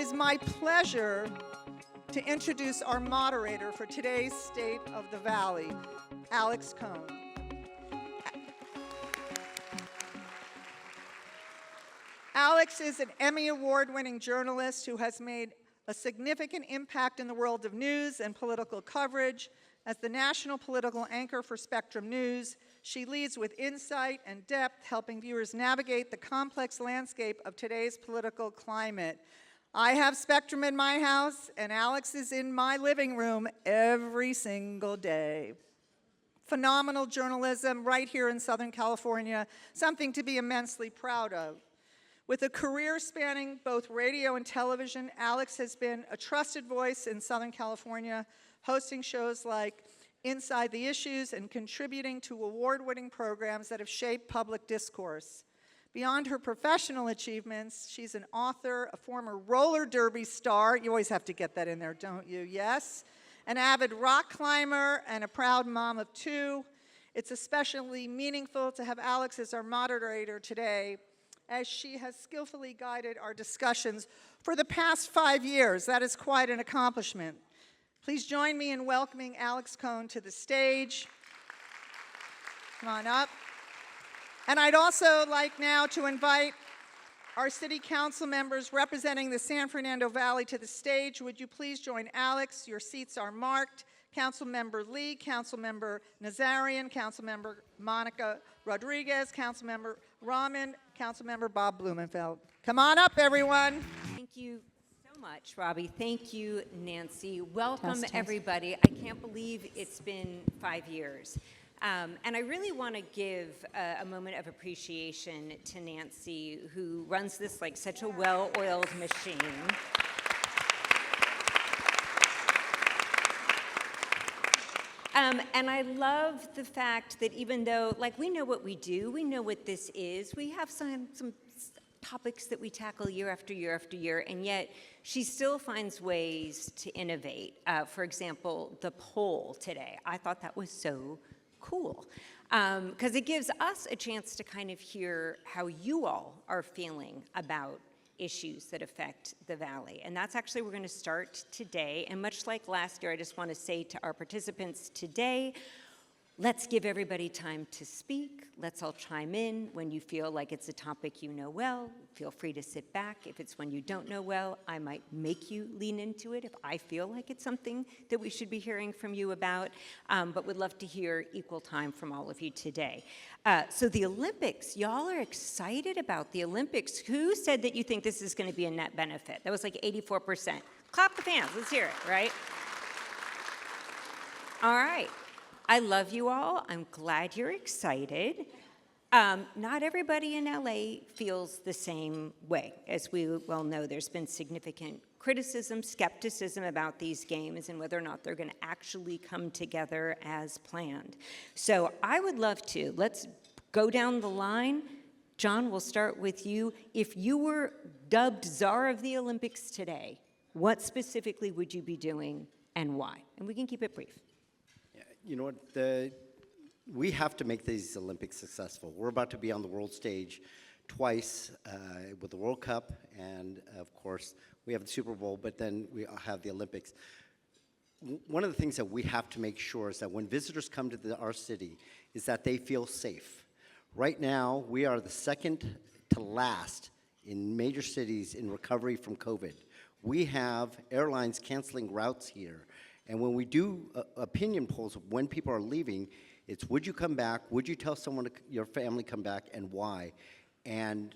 is my pleasure to introduce our moderator for today's State of the Valley, Alex Cohn. Alex is an Emmy Award-winning journalist who has made a significant impact in the world of news and political coverage. As the national political anchor for Spectrum News, she leads with insight and depth, helping viewers navigate the complex landscape of today's political climate. I have Spectrum in my house, and Alex is in my living room every single day. Phenomenal journalism right here in Southern California, something to be immensely proud of. With a career spanning both radio and television, Alex has been a trusted voice in Southern California, hosting shows like Inside the Issues and contributing to award-winning programs that have shaped public discourse. Beyond her professional achievements, she's an author, a former roller derby star. You always have to get that in there, don't you? Yes. An avid rock climber and a proud mom of two. It's especially meaningful to have Alex as our moderator today, as she has skillfully guided our discussions for the past 5 years. That is quite an accomplishment. Please join me in welcoming Alex Cohn to the stage. Come on up. And I'd also like now to invite our city council members representing the San Fernando Valley to the stage. Would you please join Alex? Your seats are marked. Councilmember Lee, Councilmember Nazarian, Councilmember Monica Rodriguez, Councilmember Raman, Councilmember Bob Blumenfield. Come on up, everyone. Thank you so much, Robbie. Thank you, Nancy. Welcome, Test. everybody. I can't believe it's been 5 years. And I really want to give a moment of appreciation to Nancy, who runs this like such a well-oiled machine. And I love the fact that even though, like, we know what we do, we know what this is, we have some topics that we tackle year after year after year, and yet she still finds ways to innovate. For example, the poll today, I thought that was so cool, because it gives us a chance to kind of hear how you all are feeling about issues that affect the Valley. And that's actually, we're going to start today. And much like last year, I just want to say to our participants today, let's give everybody time to speak. Let's all chime in. When you feel like it's a topic you know well, feel free to sit back. If it's one you don't know well, I might make you lean into it if I feel like it's something that we should be hearing from you about, but would love to hear equal time from all of you today. So the Olympics, y'all are excited about the Olympics. Who said that you think this is going to be a net benefit? That was like 84%. Clap the fans, let's hear it, right? All right. I love you all. I'm glad you're excited. Not everybody in LA feels the same way. As we well know, there's been significant criticism, skepticism about these games and whether or not they're going to actually come together as planned. So I would love to. Let's go down the line. John, we'll start with you. If you were dubbed Czar of the Olympics today, what specifically would you be doing and why? And we can keep it brief. You know what, we have to make these Olympics successful. We're about to be on the world stage twice with the World Cup, and of course, we have the Super Bowl, but then we have the Olympics. One of the things that we have to make sure is that when visitors come to our city, is that they feel safe. Right now, we are the second to last in major cities in recovery from COVID. We have airlines canceling routes here. And when we do opinion polls of when people are leaving, it's would you come back, would you tell someone, your family come back, and why? And,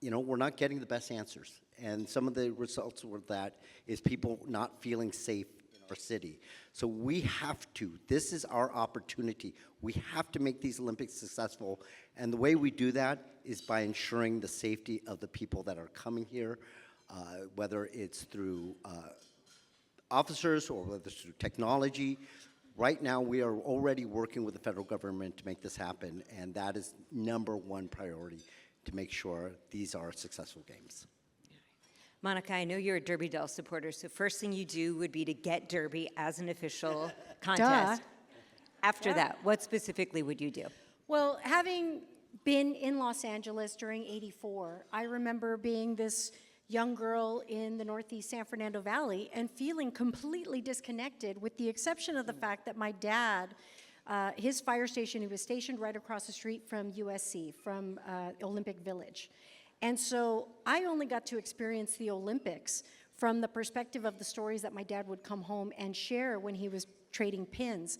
you know, we're not getting the best answers. And some of the results with that is people not feeling safe in our city. So we have to, this is our opportunity. We have to make these Olympics successful. And the way we do that is by ensuring the safety of the people that are coming here, whether it's through officers or whether it's through technology. Right now, we are already working with the federal government to make this happen, and that is #1 priority, to make sure these are successful games. Monica, I know you're a Derby Dell supporter, so first thing you do would be to get Derby as an official contest. After that, what specifically would you do? Well, having been in Los Angeles during '84, I remember being this young girl in the Northeast San Fernando Valley and feeling completely disconnected, with the exception of the fact that my dad, his fire station, he was stationed right across the street from USC, from Olympic Village. And so I only got to experience the Olympics from the perspective of the stories that my dad would come home and share when he was trading pins.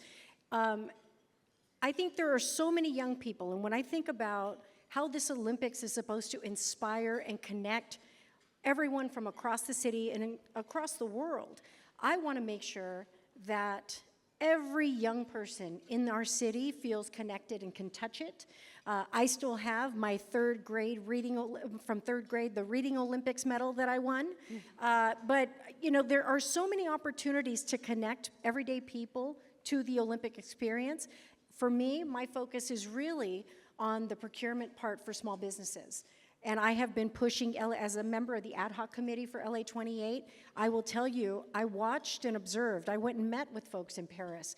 I think there are so many young people, and when I think about how this Olympics is supposed to inspire and connect everyone from across the city and across the world, I want to make sure that every young person in our city feels connected and can touch it. I still have my third grade from third grade, the Reading Olympics medal that I won. But, you know, there are so many opportunities to connect everyday people to the Olympic experience. For me, my focus is really on the procurement part for small businesses. And I have been pushing, as a member of the ad hoc committee for LA 28, I will tell you, I watched and observed. I went and met with folks in Paris.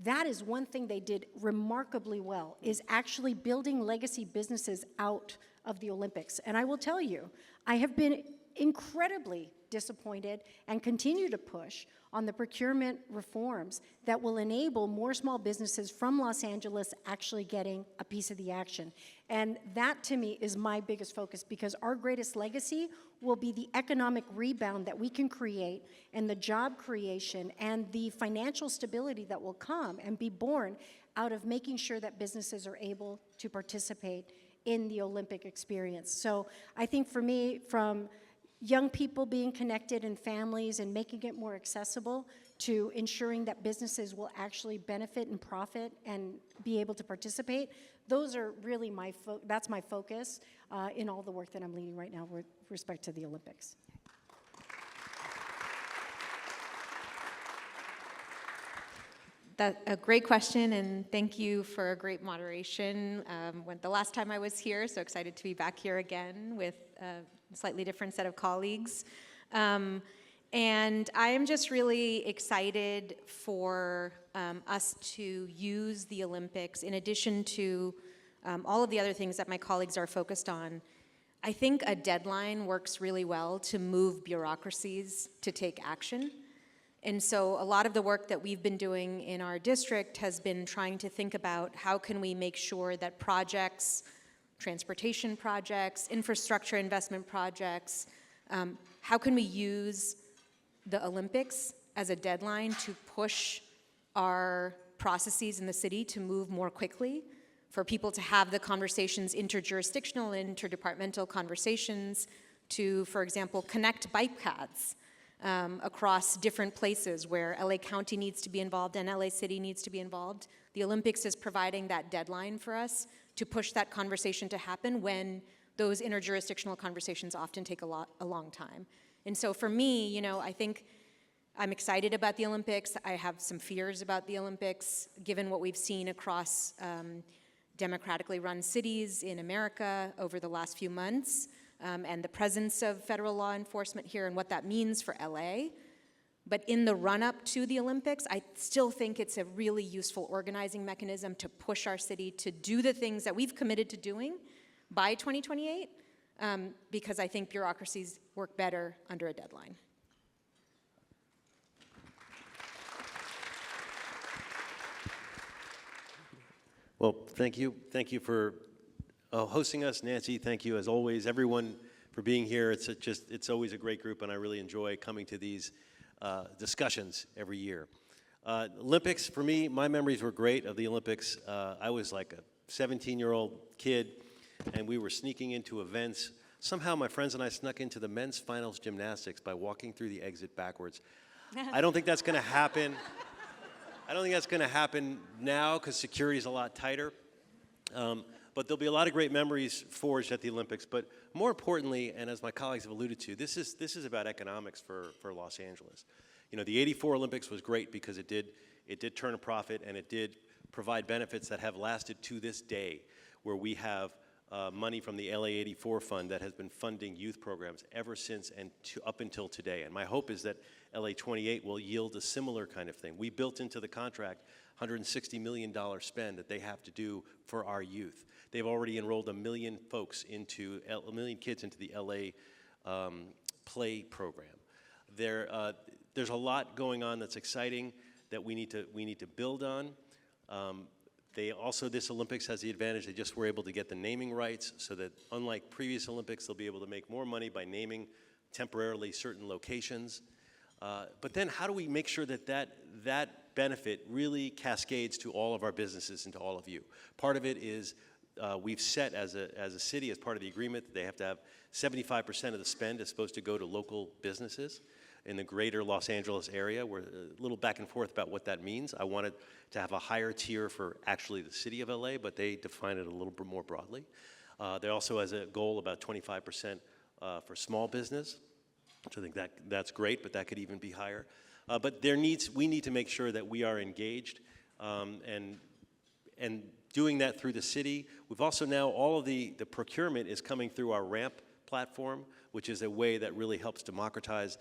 That is one thing they did remarkably well, is actually building legacy businesses out of the Olympics. And I will tell you, I have been incredibly disappointed and continue to push on the procurement reforms that will enable more small businesses from Los Angeles actually getting a piece of the action. And that, to me, is my biggest focus, because our greatest legacy will be the economic rebound that we can create, and the job creation and the financial stability that will come and be born out of making sure that businesses are able to participate in the Olympic experience. So I think for me, from young people being connected and families and making it more accessible to ensuring that businesses will actually benefit and profit and be able to participate, those are really that's my focus in all the work that I'm leading right now with respect to the Olympics. That's a great question, and thank you for a great moderation. The last time I was here, so excited to be back here again with a slightly different set of colleagues. And I am just really excited for us to use the Olympics in addition to all of the other things that my colleagues are focused on. I think a deadline works really well to move bureaucracies to take action. And so a lot of the work that we've been doing in our district has been trying to think about how can we make sure that projects, transportation projects, infrastructure investment projects, how can we use the Olympics as a deadline to push our processes in the city to move more quickly, for people to have the conversations, interjurisdictional, interdepartmental conversations, to, for example, connect bike paths across different places where LA County needs to be involved and LA City needs to be involved. The Olympics is providing that deadline for us to push that conversation to happen when those interjurisdictional conversations often take a long time. And so for me, you know, I think I'm excited about the Olympics. I have some fears about the Olympics, given what we've seen across democratically run cities in America over the last few months, and the presence of federal law enforcement here and what that means for LA. But in the run-up to the Olympics, I still think it's a really useful organizing mechanism to push our city to do the things that we've committed to doing by 2028, because I think bureaucracies work better under a deadline. Well, thank you. Thank you for hosting us, Nancy. Thank you, as always, everyone, for being here. It's always a great group, and I really enjoy coming to these discussions every year. Olympics, for me, my memories were great of the Olympics. I was like a 17-year-old kid, and we were sneaking into events. Somehow my friends and I snuck into the men's finals gymnastics by walking through the exit backwards. I don't think that's going to happen. I don't think that's going to happen now because security is a lot tighter. But there'll be a lot of great memories forged at the Olympics. But more importantly, and as my colleagues have alluded to, this is about economics for Los Angeles. You know, the '84 Olympics was great because it did turn a profit, and it did provide benefits that have lasted to this day, where we have money from the LA '84 fund that has been funding youth programs ever since and up until today. And my hope is that LA 28 will yield a similar kind of thing. We built into the contract $160 million spend that they have to do for our youth. They've already enrolled 1 million kids into the LA play program. There's a lot going on that's exciting that we need to build on. This Olympics has the advantage they just were able to get the naming rights, so that unlike previous Olympics, they'll be able to make more money by naming temporarily certain locations. But then how do we make sure that benefit really cascades to all of our businesses and to all of you? Part of it is we've set as a city, as part of the agreement, that they have to have 75% of the spend is supposed to go to local businesses in the greater Los Angeles area. We're a little back and forth about what that means. I wanted to have a higher tier for actually the city of LA, but they define it a little bit more broadly. They also has a goal about 25% for small business, which I think that's great, but that could even be higher. But we need to make sure that we are engaged and doing that through the city. We've also now, all of the procurement is coming through our RAMP platform, which is a way that really helps democratize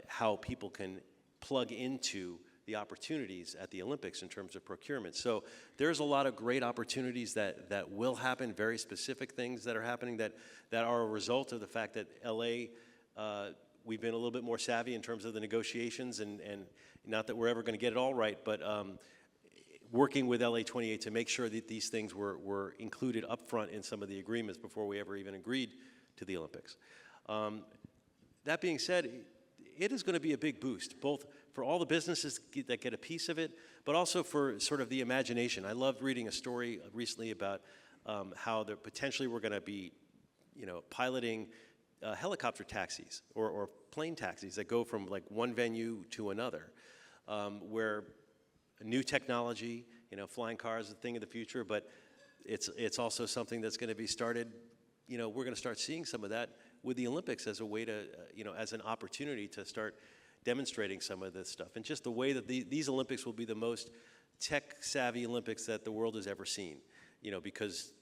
how people can plug into the opportunities at the Olympics in terms of procurement. So there's a lot of great opportunities that will happen, very specific things that are happening that are a result of the fact that LA, we've been a little bit more savvy in terms of the negotiations, and not that we're ever going to get it all right, but working with LA 28 to make sure that these things were included up front in some of the agreements before we ever even agreed to the Olympics. That being said, it is going to be a big boost, both for all the businesses that get a piece of it, but also for sort of the imagination. I loved reading a story recently about how potentially we're going to be, piloting helicopter taxis or plane taxis that go from like one venue to another, where new technology, flying cars is a thing of the future, but it's also something that's going to be started. We're going to start seeing some of that with the Olympics as a way to, as an opportunity to start demonstrating some of this stuff. And just the way that these Olympics will be the most tech-savvy Olympics that the world has ever seen, because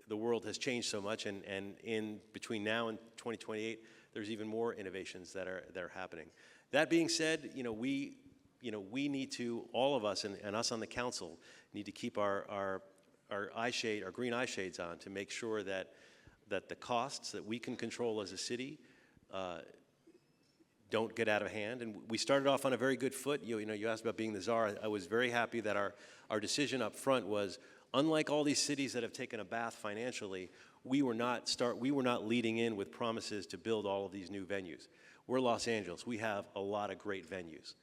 the world has changed so much, and in between now and 2028, there's even more innovations that are happening. That being said, we need to, all of us and us on the council, need to keep our green eye shades on to make sure that the costs that we can control as a city don't get out of hand. And we started off on a very good foot. You asked about being the czar. I was very happy that our decision up front was, unlike all these cities that have taken a bath financially, we were not leading in with promises to build all of these new venues. We're Los Angeles. We have a lot of great venues.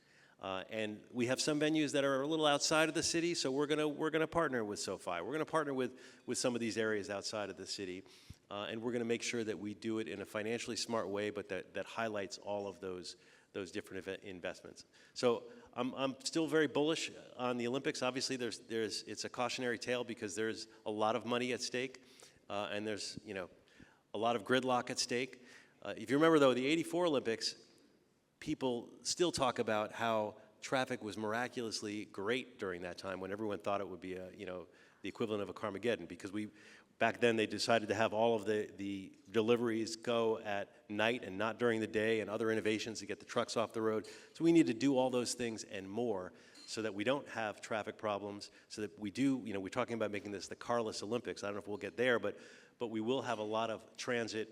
And we have some venues that are a little outside of the city, so we're gonna partner with SoFi. We're gonna partner with some of these areas outside of the city, and we're gonna make sure that we do it in a financially smart way, but that highlights all of those different investments. So I'm still very bullish on the Olympics. Obviously, it's a cautionary tale because there's a lot of money at stake, and there's a lot of gridlock at stake. If you remember, though, the '84 Olympics, people still talk about how traffic was miraculously great during that time when everyone thought it would be the equivalent of a Carmageddon, because back then they decided to have all of the deliveries go at night and not during the day, and other innovations to get the trucks off the road. So we need to do all those things and more so that we don't have traffic problems, so that we do, we're talking about making this the carless Olympics. I don't know if we'll get there, but we will have a lot of transit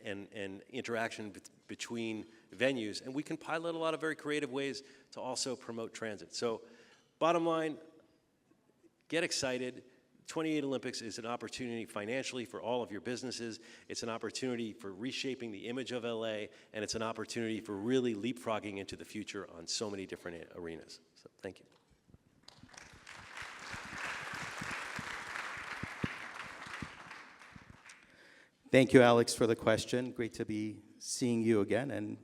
and interaction between venues, and we can pilot a lot of very creative ways to also promote transit. So bottom line, get excited. 28 Olympics is an opportunity financially for all of your businesses. It's an opportunity for reshaping the image of LA, and it's an opportunity for really leapfrogging into the future on so many different arenas. So thank you. Thank you, Alex, for the question. Great to be seeing you again and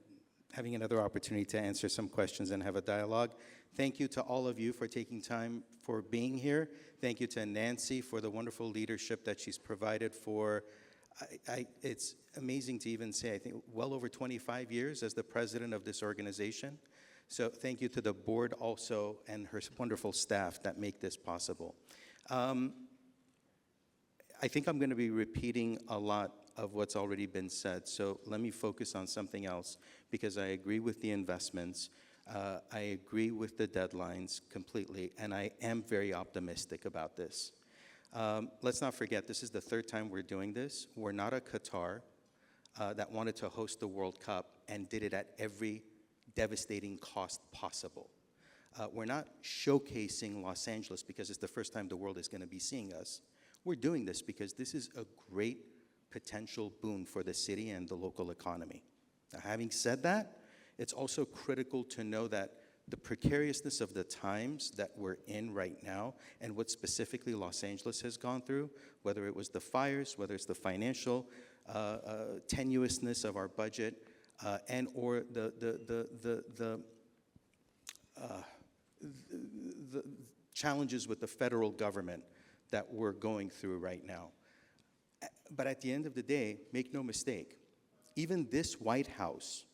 having another opportunity to answer some questions and have a dialogue. Thank you to all of you for taking time for being here. Thank you to Nancy for the wonderful leadership that she's provided for, it's amazing to even say, I think, well over 25 years as the president of this organization. So thank you to the board also and her wonderful staff that make this possible. I think I'm going to be repeating a lot of what's already been said, so let me focus on something else, because I agree with the investments, I agree with the deadlines completely, and I am very optimistic about this. Let's not forget, this is the third time we're doing this. We're not a Qatar. that wanted to host the World Cup and did it at every devastating cost possible. We're not showcasing Los Angeles because it's the first time the world is going to be seeing us. We're doing this because this is a great potential boon for the city and the local economy. Now, having said that, it's also critical to know that the precariousness of the times that we're in right now and what specifically Los Angeles has gone through, whether it was the fires, whether it's the financial tenuousness of our budget, and or the challenges with the federal government that we're going through right now. But at the end of the day, make no mistake, even this White House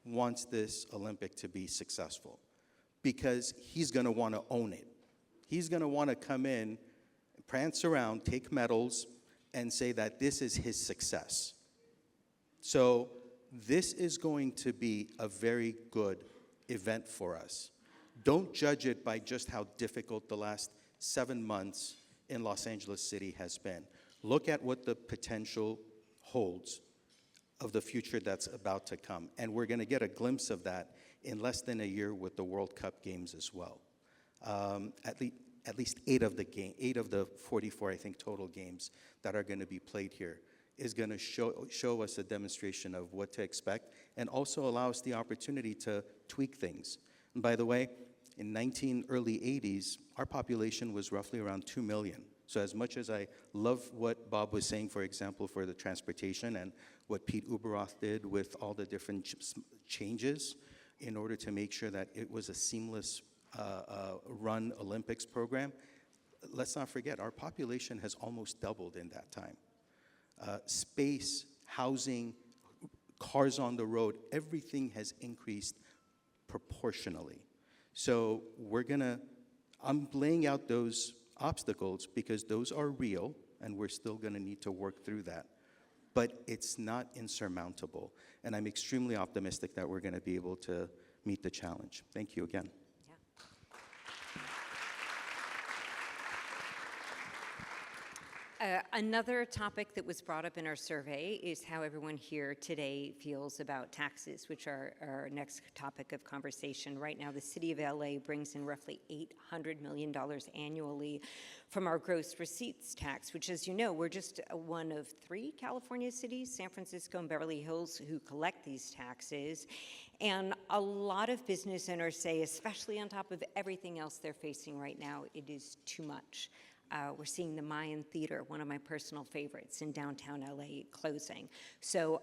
wants this Olympic to be successful because he's going to want to own it. He's going to want to come in, prance around, take medals, and say that this is his success. So this is going to be a very good event for us. Don't judge it by just how difficult the last 7 months in Los Angeles City has been. Look at what the potential holds of the future that's about to come. And we're going to get a glimpse of that in less than a year with the World Cup games as well. At least eight of the 44, I think, total games that are going to be played here is going to show us a demonstration of what to expect and also allow us the opportunity to tweak things. And by the way, in early 80s, our population was roughly around 2 million. So as much as I love what Bob was saying, for example, for the transportation and what Pete Uberoth did with all the different changes in order to make sure that it was a seamless run Olympics program, let's not forget, our population has almost doubled in that time. Space, housing, cars on the road, everything has increased proportionally. So I'm laying out those obstacles because those are real and we're still going to need to work through that. But it's not insurmountable. And I'm extremely optimistic that we're going to be able to meet the challenge. Thank you again. Another topic that was brought up in our survey is how everyone here today feels about taxes, which are our next topic of conversation. Right now, the city of LA brings in roughly $800 million annually from our gross receipts tax, which, as you know, we're just one of 3 California cities, San Francisco and Beverly Hills, who collect these taxes. And a lot of business owners say, especially on top of everything else they're facing right now, it is too much. We're seeing the Mayan Theater, one of my personal favorites in downtown LA, closing. So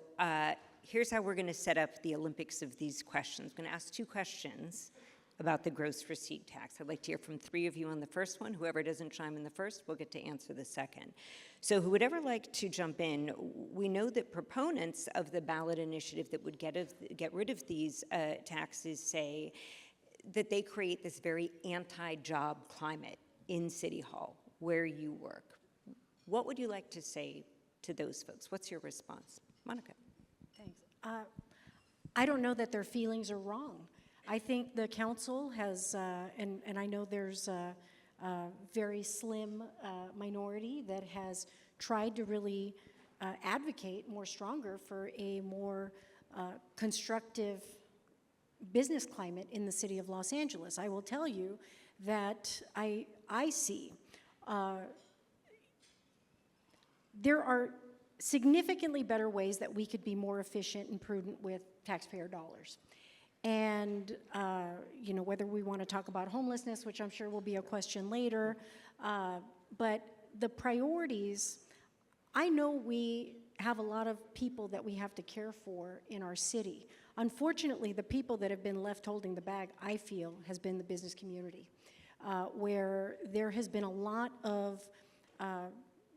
here's how we're going to set up the Olympics of these questions. I'm going to ask 2 questions about the gross receipt tax. I'd like to hear from 3 of you on the first one. Whoever doesn't chime in the first, we'll get to answer the second. So who would ever like to jump in? We know that proponents of the ballot initiative that would get rid of these taxes say that they create this very anti-job climate in City Hall, where you work. What would you like to say to those folks? What's your response? Monica. Thanks. I don't know that their feelings are wrong. I think the council has, and I know there's a very slim minority that has tried to really advocate more stronger for a more constructive business climate in the city of Los Angeles. I will tell you that I see there are significantly better ways that we could be more efficient and prudent with taxpayer dollars. And, you know, whether we want to talk about homelessness, which I'm sure will be a question later, but the priorities, I know we have a lot of people that we have to care for in our city. Unfortunately, the people that have been left holding the bag, I feel, has been the business community, where there has been a lot of,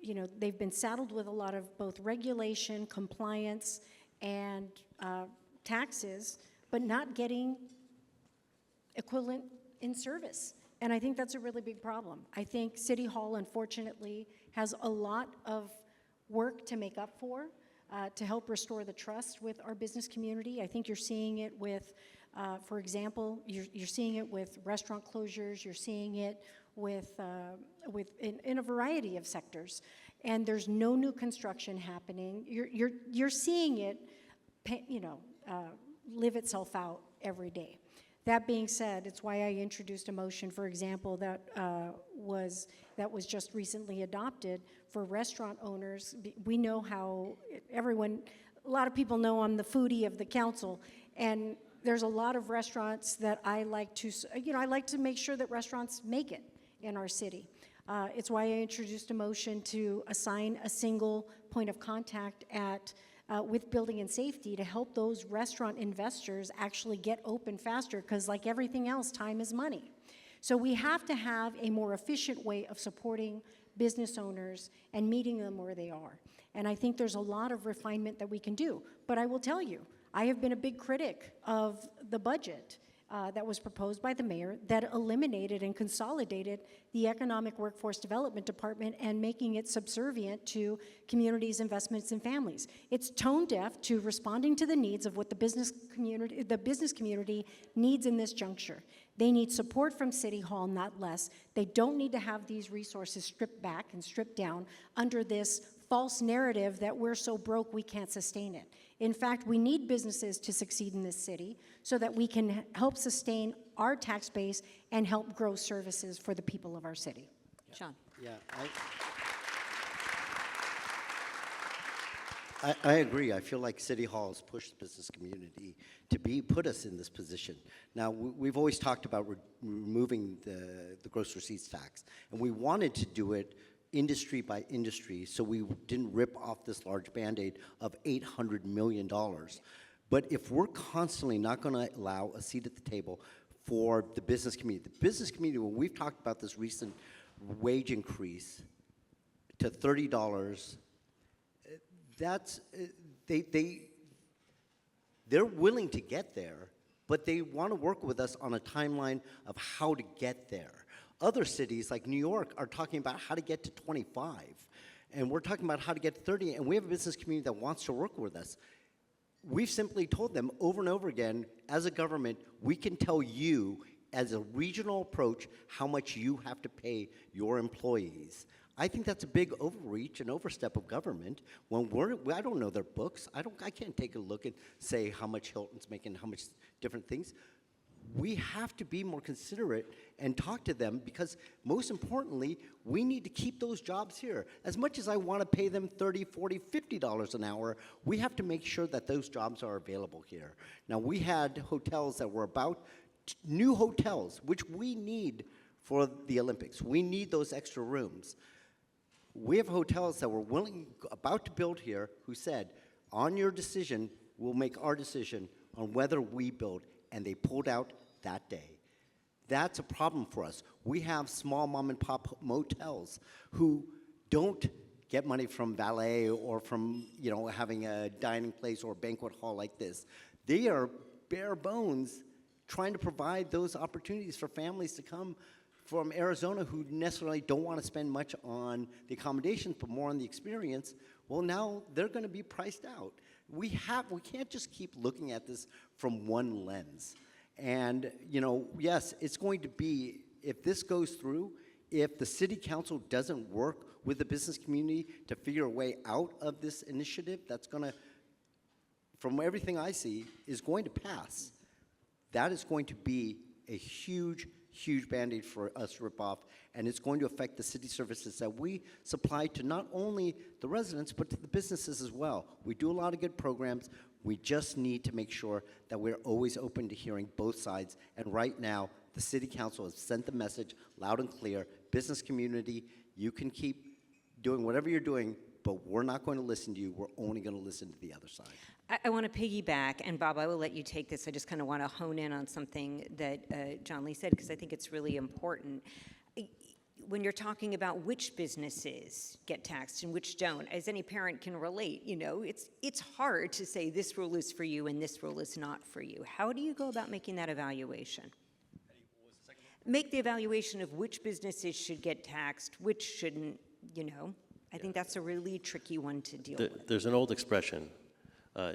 you know, they've been saddled with a lot of both regulation, compliance, and taxes, but not getting equivalent in service. And I think that's a really big problem. I think City Hall, unfortunately, has a lot of work to make up to help restore the trust with our business community. I think you're seeing it with, for example, you're seeing it with restaurant closures, you're seeing it with in a variety of sectors. and there's no new construction happening. You're seeing it, live itself out every day. That being said, it's why I introduced a motion, for example, that was just recently adopted for restaurant owners. We know how a lot of people know I'm the foodie of the council, and there's a lot of restaurants that I like to make sure that restaurants make it in our city. It's why I introduced a motion to assign a single point of contact with building and safety to help those restaurant investors actually get open faster, because like everything else, time is money. So we have to have a more efficient way of supporting business owners and meeting them where they are. And I think there's a lot of refinement that we can do. But I will tell you, I have been a big critic of the budget that was proposed by the mayor that eliminated and consolidated the Economic Workforce Development Department and making it subservient to communities, investments, and families. It's tone deaf to responding to the needs of what the business community needs in this juncture. They need support from City Hall, not less. They don't need to have these resources stripped back and stripped down under this false narrative that we're so broke we can't sustain it. In fact, we need businesses to succeed in this city so that we can help sustain our tax base and help grow services for the people of our city. Sean. Yeah, I agree. I feel like City Hall has pushed the business community to put us in this position. Now, we've always talked about removing the gross receipts tax, and we wanted to do it industry by industry, so we didn't rip off this large Band-Aid of $800 million. But if we're constantly not going to allow a seat at the table for the business community, when we've talked about this recent wage increase to $30, they're willing to get there, but they want to work with us on a timeline of how to get there. Other cities like New York are talking about how to get to 25, and we're talking about how to get to 30, and we have a business community that wants to work with us. We've simply told them over and over again, as a government, we can tell you, as a regional approach, how much you have to pay your employees. I think that's a big overreach and overstep of government. When I don't know their books. I can't take a look and say how much Hilton's making, how much different things. We have to be more considerate and talk to them, because most importantly, we need to keep those jobs here. As much as I want to pay them $30, $40, $50 an hour, we have to make sure that those jobs are available here. Now, we had hotels that were new hotels, which we need for the Olympics. We need those extra rooms. We have hotels that were about to build here, who said, on your decision, we'll make our decision on whether we build, and they pulled out that day. That's a problem for us. We have small mom and pop motels who don't get money from valet or from having a dining place or a banquet hall like this. They are bare bones trying to provide those opportunities for families to come from Arizona who necessarily don't want to spend much on the accommodations, but more on the experience. Well, now they're going to be priced out. We can't just keep looking at this from one lens. And, yes, it's going to be, if this goes through, if the city council doesn't work with the business community to figure a way out of this initiative, that's going to, from everything I see, is going to pass. That is going to be a huge Band-Aid for us to rip off, and it's going to affect the city services that we supply to not only the residents, but to the businesses as well. We do a lot of good programs. We just need to make sure that we're always open to hearing both sides, and right now, the city council has sent the message loud and clear. Business community, you can keep doing whatever you're doing, but we're not going to listen to you. We're only going to listen to the other side. I want to piggyback, and Bob, I will let you take this. I just kind of want to hone in on something that John Lee said, because I think it's really important. When you're talking about which businesses get taxed and which don't, as any parent can relate, it's hard to say this rule is for you and this rule is not for you. How do you go about making that evaluation? Make the evaluation of which businesses should get taxed, which shouldn't, I think that's a really tricky one to deal with. There's an old expression,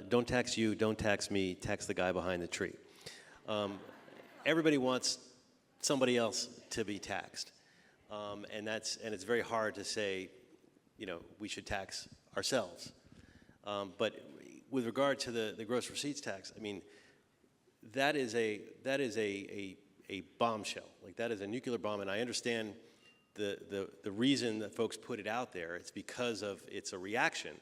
don't tax you, don't tax me, tax the guy behind the tree. Everybody wants somebody else to be taxed. And it's very hard to say, we should tax ourselves. But with regard to the gross receipts tax, I mean, that is a bombshell. Like, that is a nuclear bomb, and I understand the reason that folks put it out there. It's because it's a reaction,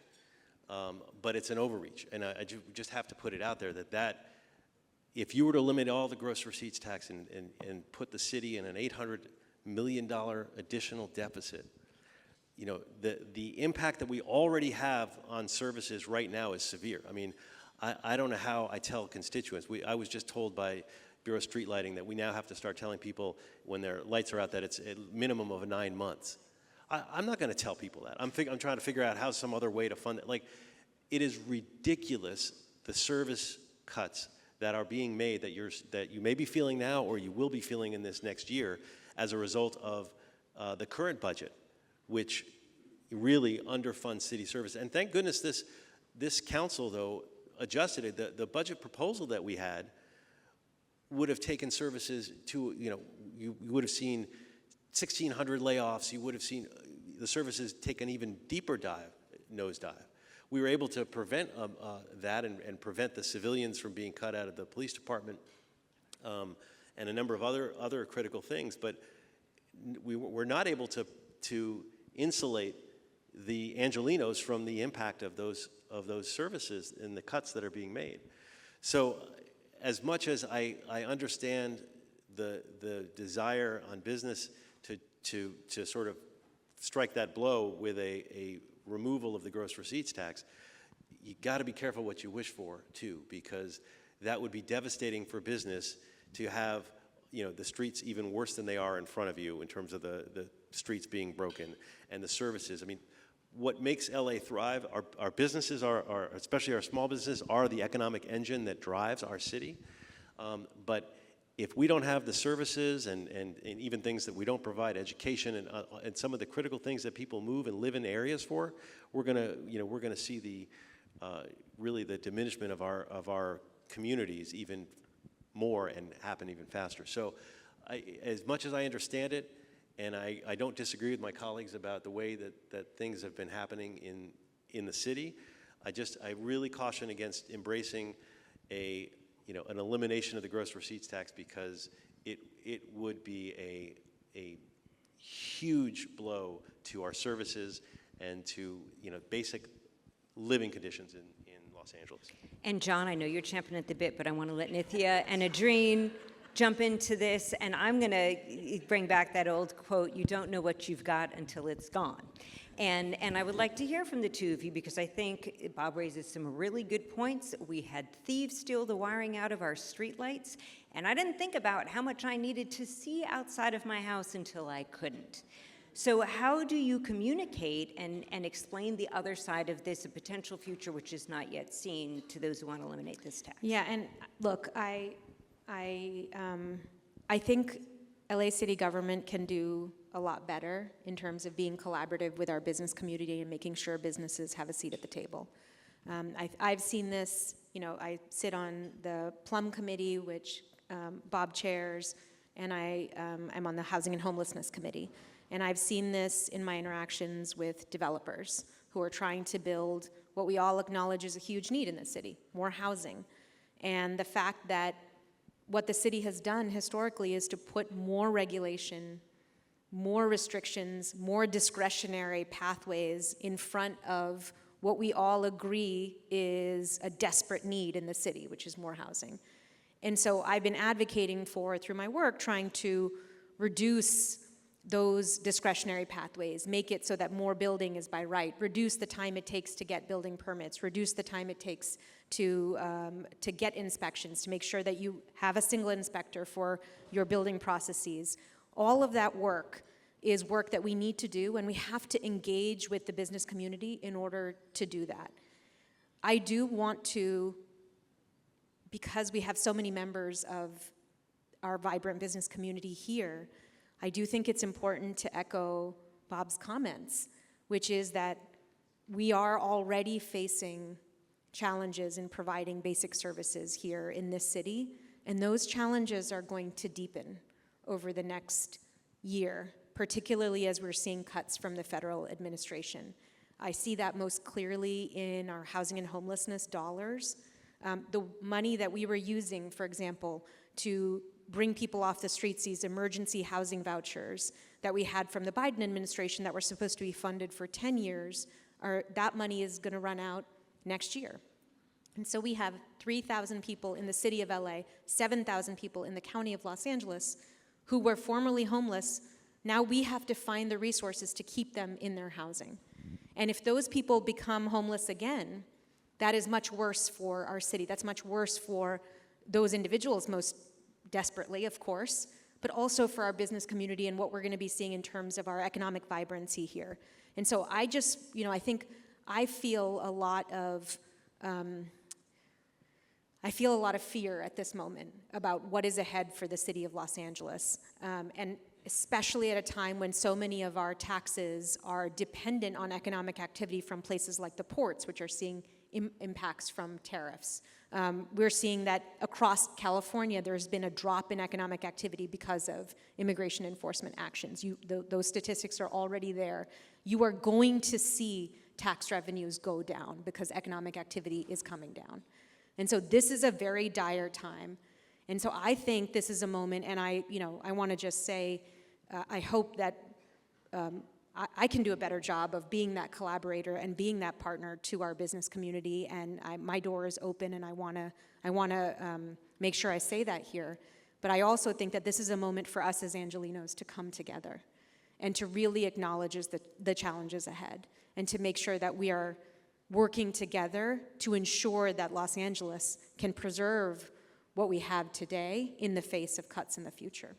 but it's an overreach. And I just have to put it out there that if you were to eliminate all the gross receipts tax and put the city in an $800 million additional deficit, the impact that we already have on services right now is severe. I mean, I don't know how I tell constituents. I was just told by Bureau of Street Lighting that we now have to start telling people when their lights are out that it's a minimum of 9 months. I'm not going to tell people that. I'm trying to figure out how some other way to fund it. Like, it is ridiculous, the service cuts that are being made that you may be feeling now or you will be feeling in this next year as a result of the current budget, which really underfunds city service. And thank goodness this council, though, adjusted it. The budget proposal that we had would have taken services to, you would have seen 1,600 layoffs. You would have seen the services take an even deeper nosedive. We were able to prevent that and prevent the civilians from being cut out of the police department and a number of other critical things. But we're not able to insulate the Angelenos from the impact of those services and the cuts that are being made. So as much as I understand the desire on business to sort of strike that blow with a removal of the gross receipts tax, you got to be careful what you wish for too, because that would be devastating for business to have the streets even worse than they are in front of you in terms of the streets being broken and the services. I mean, what makes LA thrive, our businesses are, especially our small businesses, are the economic engine that drives our city. But if we don't have the services and even things that we don't provide, education and some of the critical things that people move and live in areas for, we're gonna see really the diminishment of our communities even more and happen even faster. So as much as I understand it, and I don't disagree with my colleagues about the way that things have been happening in the city, I really caution against embracing an elimination of the gross receipts tax, because it would be a huge blow to our services and to basic living conditions in Los Angeles. And John, I know you're champing at the bit, but I want to let Nithya and Adrin jump into this, and I'm going to bring back that old quote, "You don't know what you've got until it's gone." And I would like to hear from the two of you, because I think Bob raises some really good points. We had thieves steal the wiring out of our streetlights, and I didn't think about how much I needed to see outside of my house until I couldn't. So how do you communicate and explain the other side of this, a potential future which is not yet seen, to those who want to eliminate this tax? Yeah, and look, I think LA city government can do a lot better in terms of being collaborative with our business community and making sure businesses have a seat at the table. I've seen this, I sit on the Plum Committee, which Bob chairs, and I'm on the Housing and Homelessness Committee. And I've seen this in my interactions with developers who are trying to build what we all acknowledge is a huge need in the city, more housing. And the fact that what the city has done historically is to put more regulation, more restrictions, more discretionary pathways in front of what we all agree is a desperate need in the city, which is more housing. And so I've been advocating for, through my work, trying to reduce those discretionary pathways, make it so that more building is by right, reduce the time it takes to get building permits, reduce the time it takes to get inspections, to make sure that you have a single inspector for your building processes. All of that work is work that we need to do, and we have to engage with the business community in order to do that. I do want to, because we have so many members of our vibrant business community here, I do think it's important to echo Bob's comments, which is that we are already facing challenges in providing basic services here in this city, and those challenges are going to deepen over the next year, particularly as we're seeing cuts from the federal administration. I see that most clearly in our housing and homelessness dollars. The money that we were using, for example, to bring people off the streets, these emergency housing vouchers that we had from the Biden administration that were supposed to be funded for 10 years, that money is going to run out next year. And so we have 3,000 people in the city of LA, 7,000 people in the county of Los Angeles who were formerly homeless. Now we have to find the resources to keep them in their housing. And if those people become homeless again, that is much worse for our city. That's much worse for those individuals most desperately, of course, but also for our business community and what we're going to be seeing in terms of our economic vibrancy here. And so I just, I think I feel a lot of fear at this moment about what is ahead for the city of Los Angeles, and especially at a time when so many of our taxes are dependent on economic activity from places like the ports, which are seeing impacts from tariffs. We're seeing that across California, there's been a drop in economic activity because of immigration enforcement actions. Those statistics are already there. You are going to see tax revenues go down because economic activity is coming down. And so this is a very dire time. And so I think this is a moment, and I want to just say, I hope that I can do a better job of being that collaborator and being that partner to our business community. And my door is open, and I want to make sure I say that here. But I also think that this is a moment for us as Angelenos to come together and to really acknowledge the challenges ahead, and to make sure that we are working together to ensure that Los Angeles can preserve what we have today in the face of cuts in the future.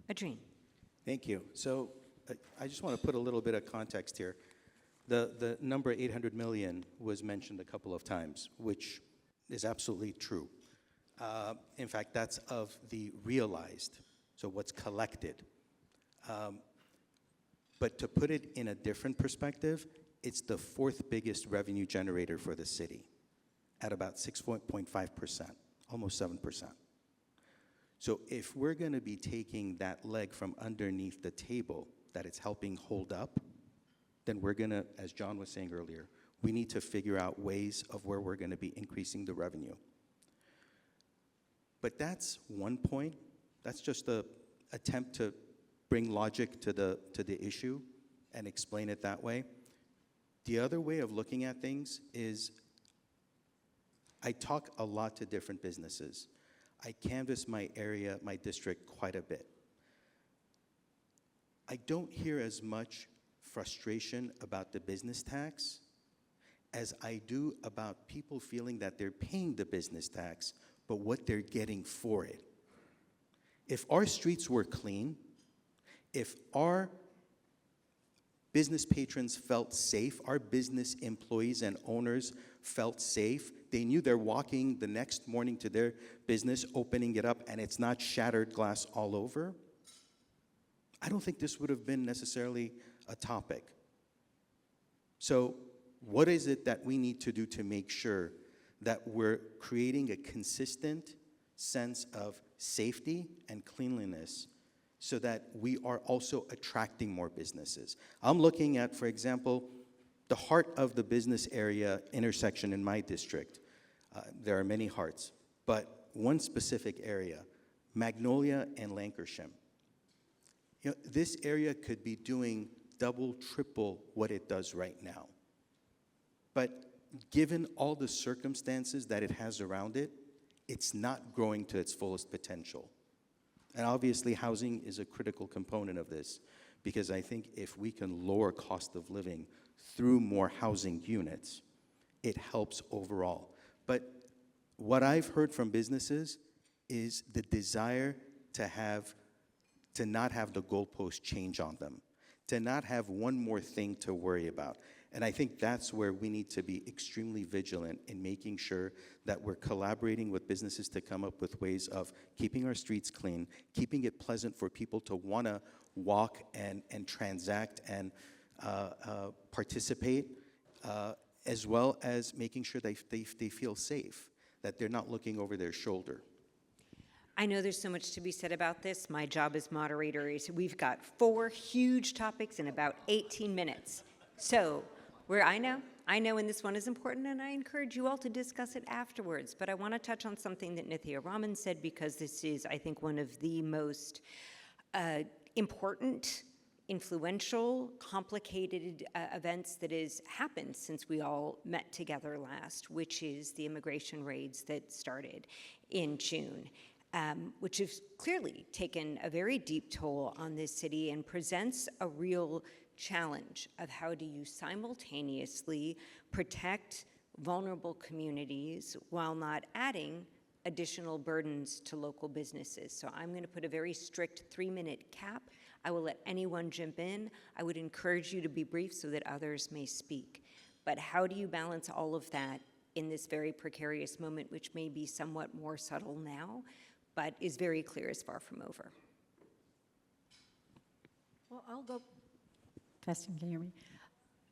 Adrin. Thank you. So I just want to put a little bit of context here. The number 800 million was mentioned a couple of times, which is absolutely true. In fact, that's of the realized, so what's collected. But to put it in a different perspective, it's the fourth biggest revenue generator for the city at about 6.5%, almost 7%. So if we're going to be taking that leg from underneath the table that it's helping hold up, then we're going to, as John was saying earlier, we need to figure out ways of where we're going to be increasing the revenue. But that's one point. That's just an attempt to bring logic to the issue and explain it that way. The other way of looking at things is I talk a lot to different businesses. I canvass my area, my district, quite a bit. I don't hear as much frustration about the business tax as I do about people feeling that they're paying the business tax, but what they're getting for it. If our streets were clean, if our business patrons felt safe, our business employees and owners felt safe, they knew they're walking the next morning to their business, opening it up, and it's not shattered glass all over, I don't think this would have been necessarily a topic. So what is it that we need to do to make sure that we're creating a consistent sense of safety and cleanliness so that we are also attracting more businesses? I'm looking at, for example, the heart of the business area intersection in my district. There are many hearts, but one specific area, Magnolia and Lancashire. This area could be doing double, triple what it does right now. But given all the circumstances that it has around it, it's not growing to its fullest potential. And obviously, housing is a critical component of this, because I think if we can lower cost of living through more housing units, it helps overall. But what I've heard from businesses is the desire to not have the goalpost change on them, to not have one more thing to worry about. And I think that's where we need to be extremely vigilant in making sure that we're collaborating with businesses to come up with ways of keeping our streets clean, keeping it pleasant for people to want to walk and transact and participate, as well as making sure they feel safe, that they're not looking over their shoulder. I know there's so much to be said about this. My job as moderator is we've got 4 huge topics in about 18 minutes. So, where I know, and this one is important, and I encourage you all to discuss it afterwards, but I want to touch on something that Nithya Raman said, because this is, I think, one of the most important, influential, complicated events that has happened since we all met together last, which is the immigration raids that started in June. Which has clearly taken a very deep toll on this city and presents a real challenge of how do you simultaneously protect vulnerable communities while not adding additional burdens to local businesses. So I'm going to put a very strict 3-minute cap. I will let anyone jump in. I would encourage you to be brief so that others may speak. But how do you balance all of that in this very precarious moment, which may be somewhat more subtle now, but is very clear is far from over? Well, testing, can you hear me?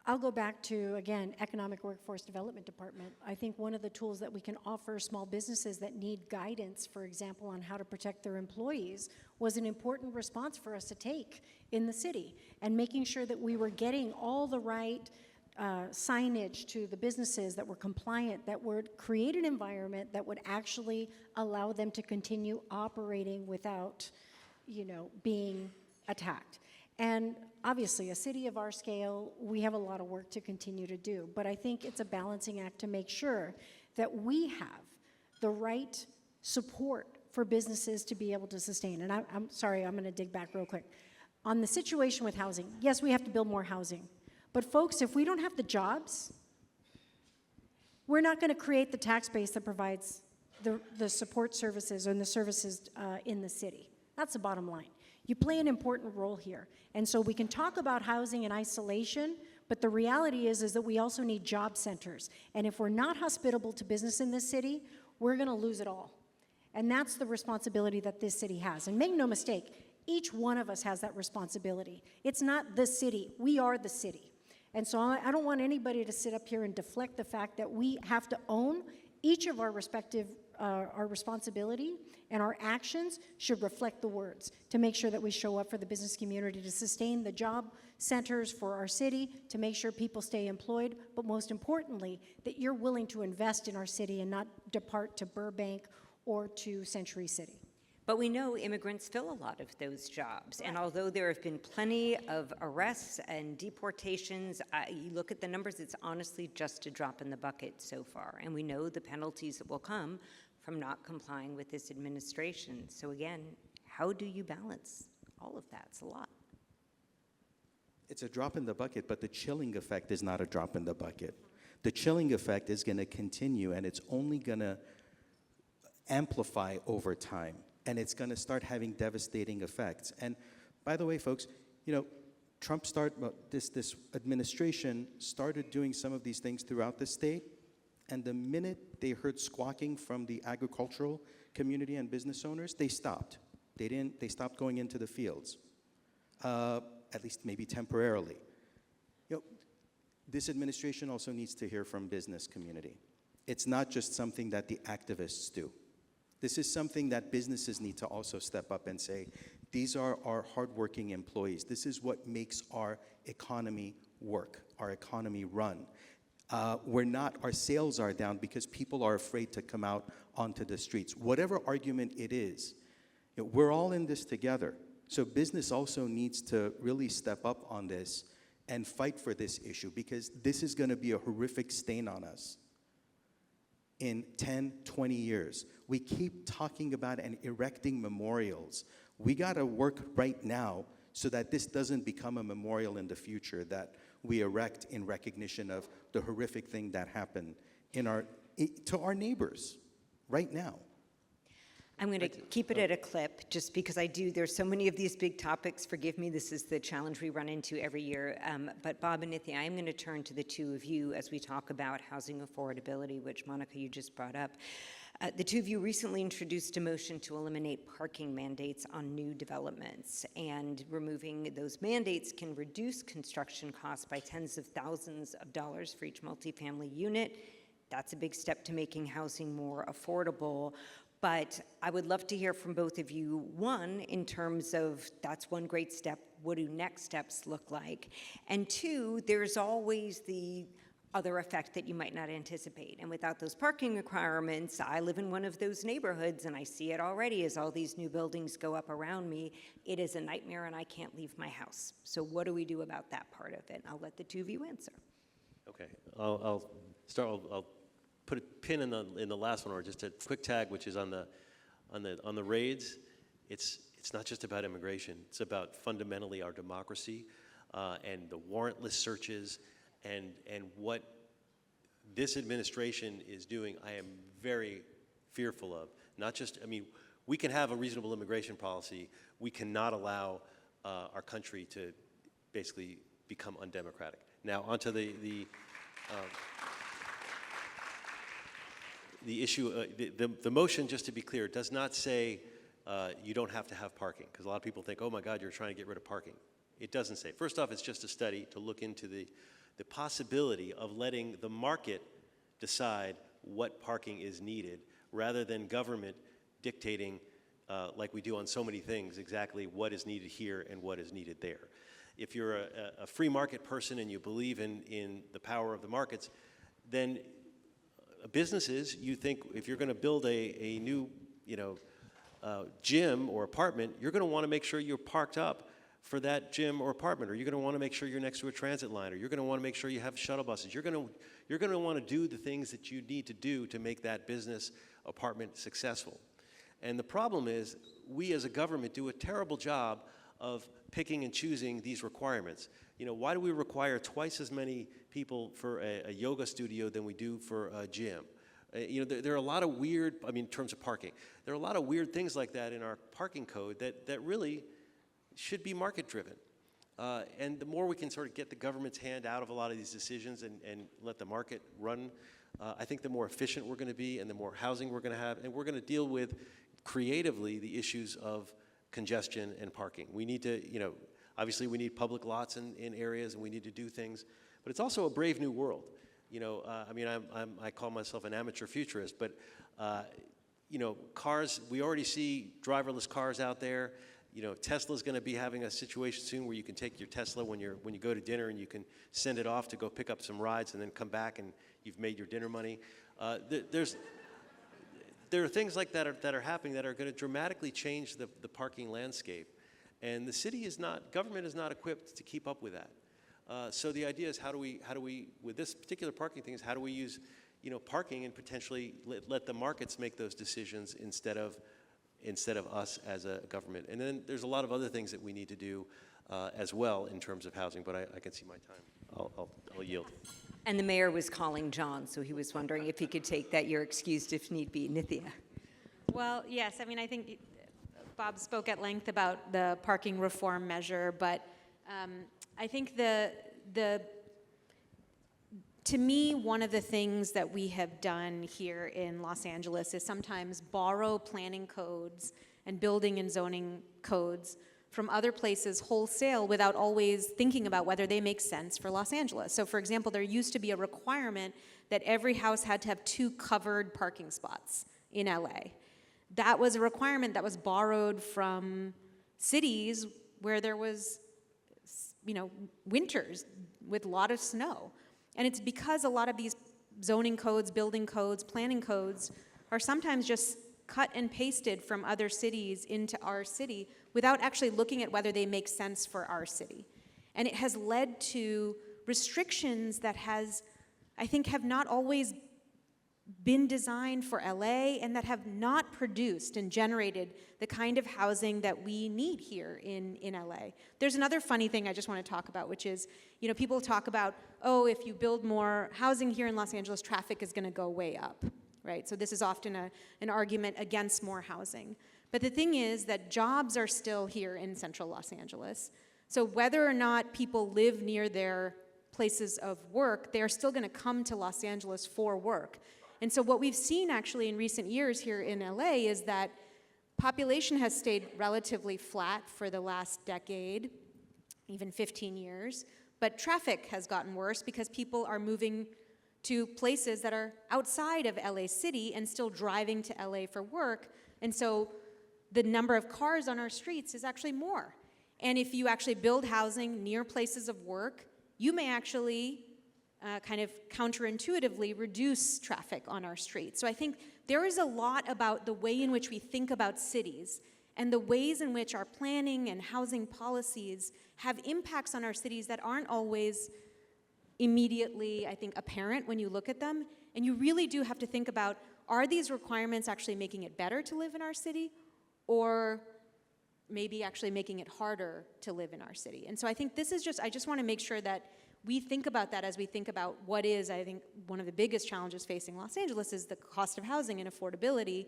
I'll go back to, again, Economic Workforce Development Department. I think one of the tools that we can offer small businesses that need guidance, for example, on how to protect their employees, was an important response for us to take in the city, and making sure that we were getting all the right signage to the businesses that were compliant, that would create an environment that would actually allow them to continue operating without, being attacked. And obviously, a city of our scale, we have a lot of work to continue to do. But I think it's a balancing act to make sure that we have the right support for businesses to be able to sustain. And I'm sorry, I'm going to dig back real quick. On the situation with housing, yes, we have to build more housing. But folks, if we don't have the jobs, we're not going to create the tax base that provides the support services and the services in the city. That's the bottom line. You play an important role here. And so we can talk about housing in isolation, but the reality is that we also need job centers. And if we're not hospitable to business in this city, we're going to lose it all. And that's the responsibility that this city has. And make no mistake, each one of us has that responsibility. It's not the city. We are the city. And so I don't want anybody to sit up here and deflect the fact that we have to own each of our respective, our responsibility, and our actions should reflect the words to make sure that we show up for the business community, to sustain the job centers for our city, to make sure people stay employed, but most importantly, that you're willing to invest in our city and not depart to Burbank or to Century City. But we know immigrants fill a lot of those jobs. And although there have been plenty of arrests and deportations, you look at the numbers, it's honestly just a drop in the bucket so far. And we know the penalties that will come from not complying with this administration. So again, how do you balance all of that? It's a lot. It's a drop in the bucket, but the chilling effect is not a drop in the bucket. The chilling effect is going to continue, and it's only going to amplify over time. And it's going to start having devastating effects. And by the way, folks, this administration started doing some of these things throughout the state, and the minute they heard squawking from the agricultural community and business owners, they stopped. They stopped going into the fields, at least maybe temporarily. This administration also needs to hear from business community. It's not just something that the activists do. This is something that businesses need to also step up and say, these are our hardworking employees. This is what makes our economy work, our economy run. Our sales are down because people are afraid to come out onto the streets. Whatever argument it is, we're all in this together. So business also needs to really step up on this and fight for this issue, because this is going to be a horrific stain on us in 10, 20 years. We keep talking about and erecting memorials. We got to work right now so that this doesn't become a memorial in the future that we erect in recognition of the horrific thing that happened to our neighbors right now. I'm going to keep it at a clip just because there's so many of these big topics. Forgive me, this is the challenge we run into every year. But Bob and Nithya, I'm going to turn to the two of you as we talk about housing affordability, which Monica, you just brought up. The two of you recently introduced a motion to eliminate parking mandates on new developments, and removing those mandates can reduce construction costs by tens of thousands of dollars for each multifamily unit. That's a big step to making housing more affordable. But I would love to hear from both of you, one, in terms of that's one great step what do next steps look like? And two, there's always the other effect that you might not anticipate. And without those parking requirements, I live in one of those neighborhoods and I see it already as all these new buildings go up around me. It is a nightmare and I can't leave my house. So what do we do about that part of it? I'll let the two of you answer. Okay, I'll start. I'll put a pin in the last one, or just a quick tag, which is on the raids. It's not just about immigration. It's about fundamentally our democracy and the warrantless searches and what this administration is doing. I am very fearful of. Not just, I mean, we can have a reasonable immigration policy. We cannot allow our country to basically become undemocratic. Now, onto the issue, the motion, just to be clear, does not say you don't have to have parking, because a lot of people think, oh my God, you're trying to get rid of parking. It doesn't say. First off, it's just a study to look into the possibility of letting the market decide what parking is needed, rather than government dictating, like we do on so many things, exactly what is needed here and what is needed there. If you're a free market person and you believe in the power of the markets, then businesses, you think if you're going to build a new, gym or apartment, you're going to want to make sure you're parked up for that gym or apartment, or you're going to want to make sure you're next to a transit line, or you're going to want to make sure you have shuttle buses. You're going to want to do the things that you need to do to make that business apartment successful. And the problem is, we as a government do a terrible job of picking and choosing these requirements. Why do we require twice as many people for a yoga studio than we do for a gym? There are a lot of weird, in terms of parking, there are a lot of weird things like that in our parking code that really should be market-driven. And the more we can sort of get the government's hand out of a lot of these decisions and let the market run, I think the more efficient we're going to be and the more housing we're going to have, and we're going to deal with creatively the issues of congestion and parking. We need to, obviously we need public lots in areas, and we need to do things, but it's also a brave new world. I call myself an amateur futurist, but cars, we already see driverless cars out there. Tesla's going to be having a situation soon where you can take your Tesla when you go to dinner, and you can send it off to go pick up some rides and then come back and you've made your dinner money. There are things like that that are happening that are going to dramatically change the parking landscape, and government is not equipped to keep up with that. So the idea is, how do we with this particular parking thing, is how do we use parking and potentially let the markets make those decisions instead of us as a government. And then there's a lot of other things that we need to do as well in terms of housing, but I can see my time. I'll yield. And the mayor was calling John, so he was wondering if he could take that. You're excused if need be. Nithya. Well, yes, I think Bob spoke at length about the parking reform measure, but I think to me, one of the things that we have done here in Los Angeles is sometimes borrow planning codes and building and zoning codes from other places wholesale without always thinking about whether they make sense for Los Angeles. So for example, there used to be a requirement that every house had to have 2 covered parking spots in LA. That was a requirement that was borrowed from cities where there was, winters with a lot of snow. And it's because a lot of these zoning codes, building codes, planning codes are sometimes just cut and pasted from other cities into our city without actually looking at whether they make sense for our city. And it has led to restrictions that I think have not always been designed for LA and that have not produced and generated the kind of housing that we need here in LA. There's another funny thing I just want to talk about, which is, people talk about, if you build more housing here in Los Angeles, traffic is going to go way up, right? So this is often an argument against more housing. But the thing is that jobs are still here in central Los Angeles. So whether or not people live near their places of work, they are still going to come to Los Angeles for work. And so what we've seen actually in recent years here in LA is that population has stayed relatively flat for the last decade, even 15 years, but traffic has gotten worse because people are moving to places that are outside of LA City and still driving to LA for work. And so the number of cars on our streets is actually more. And if you actually build housing near places of work, you may actually kind of counterintuitively reduce traffic on our streets. So I think there is a lot about the way in which we think about cities and the ways in which our planning and housing policies have impacts on our cities that aren't always immediately, I think, apparent when you look at them. And you really do have to think about, are these requirements actually making it better to live in our city, or maybe actually making it harder to live in our city? And so I think this is just, I just want to make sure that we think about that as we think about what is, I think, one of the biggest challenges facing Los Angeles is the cost of housing and affordability,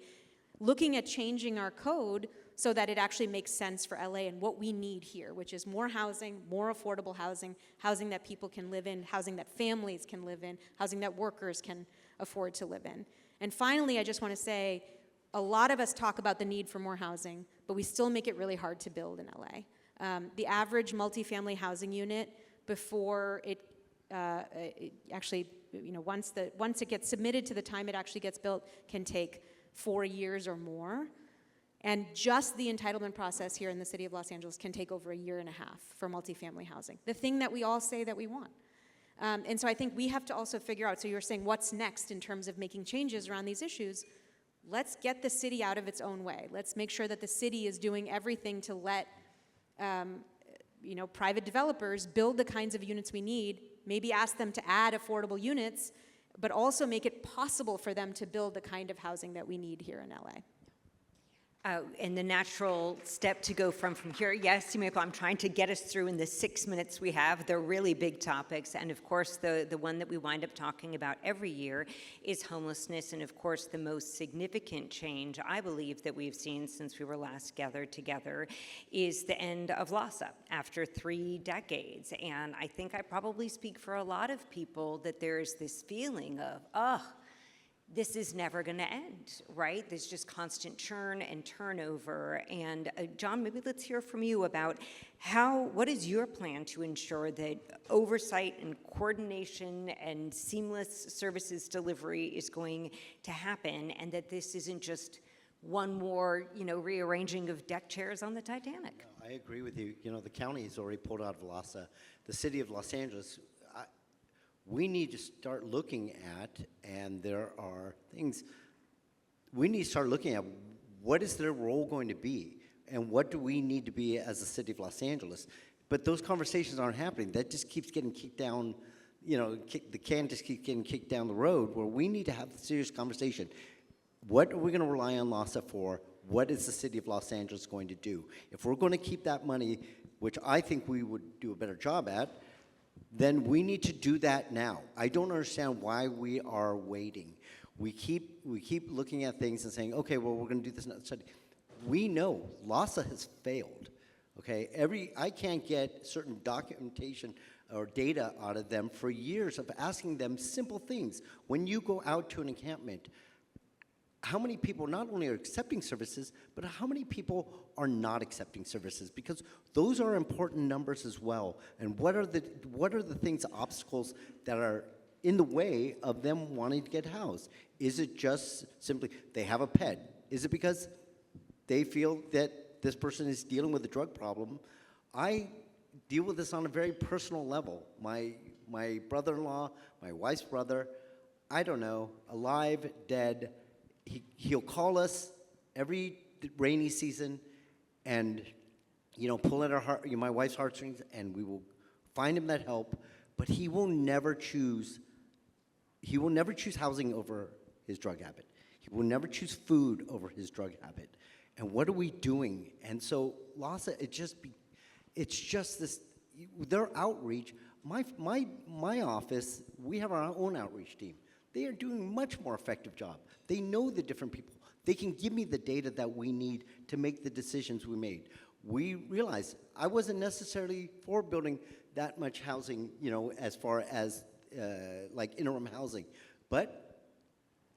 looking at changing our code so that it actually makes sense for LA and what we need here, which is more housing, more affordable housing, housing that people can live in, housing that families can live in, housing that workers can afford to live in. And finally, I just want to say, a lot of us talk about the need for more housing, but we still make it really hard to build in LA. The average multifamily housing unit, before it actually, once it gets submitted to the time it actually gets built, can take 4 years or more. And just the entitlement process here in the city of Los Angeles can take over 1.5 years for multifamily housing, the thing that we all say that we want. And so I think we have to also figure out, so you're saying what's next in terms of making changes around these issues. Let's get the city out of its own way. Let's make sure that the city is doing everything to let private developers build the kinds of units we need, maybe ask them to add affordable units, but also make it possible for them to build the kind of housing that we need here in LA. And the natural step to go from here, yes, Yumiko, I'm trying to get us through in the 6 minutes we have. They're really big topics. And of course, the one that we wind up talking about every year is homelessness. And of course, the most significant change, I believe, that we've seen since we were last gathered together is the end of LAHSA after 3 decades. And I think I probably speak for a lot of people that there's this feeling of, this is never going to end, right? There's just constant churn and turnover. And John, maybe let's hear from you about what is your plan to ensure that oversight and coordination and seamless services delivery is going to happen, and that this isn't just one more, rearranging of deck chairs on the Titanic. No, I agree with you. The county has already pulled out of LAHSA. The city of Los Angeles, we need to start looking at, and there are things, we need to start looking at what is their role going to be, and what do we need to be as the city of Los Angeles. But those conversations aren't happening. That just keeps getting kicked down, the can just keeps getting kicked down the road, where we need to have a serious conversation. What are we going to rely on LAHSA for? What is the city of Los Angeles going to do? If we're going to keep that money, which I think we would do a better job at, then we need to do that now. I don't understand why we are waiting. We keep looking at things and saying, okay, well, we're going to do this study. We know LAHSA has failed. Okay, I can't get certain documentation or data out of them for years of asking them simple things. When you go out to an encampment, how many people not only are accepting services, but how many people are not accepting services? Because those are important numbers as well. And what are the things, obstacles that are in the way of them wanting to get housed? Is it just simply they have a pet? Is it because they feel that this person is dealing with a drug problem? I deal with this on a very personal level. My brother-in-law, my wife's brother, I don't know, alive, dead. He'll call us every rainy season and, pull at my wife's heartstrings, and we will find him that help, but he will never choose housing over his drug habit. He will never choose food over his drug habit. And what are we doing? And so LAHSA, it's just this, their outreach, my office, we have our own outreach team. They are doing a much more effective job. They know the different people. They can give me the data that we need to make the decisions we made. We realized I wasn't necessarily for building that much housing, as far as like interim housing. But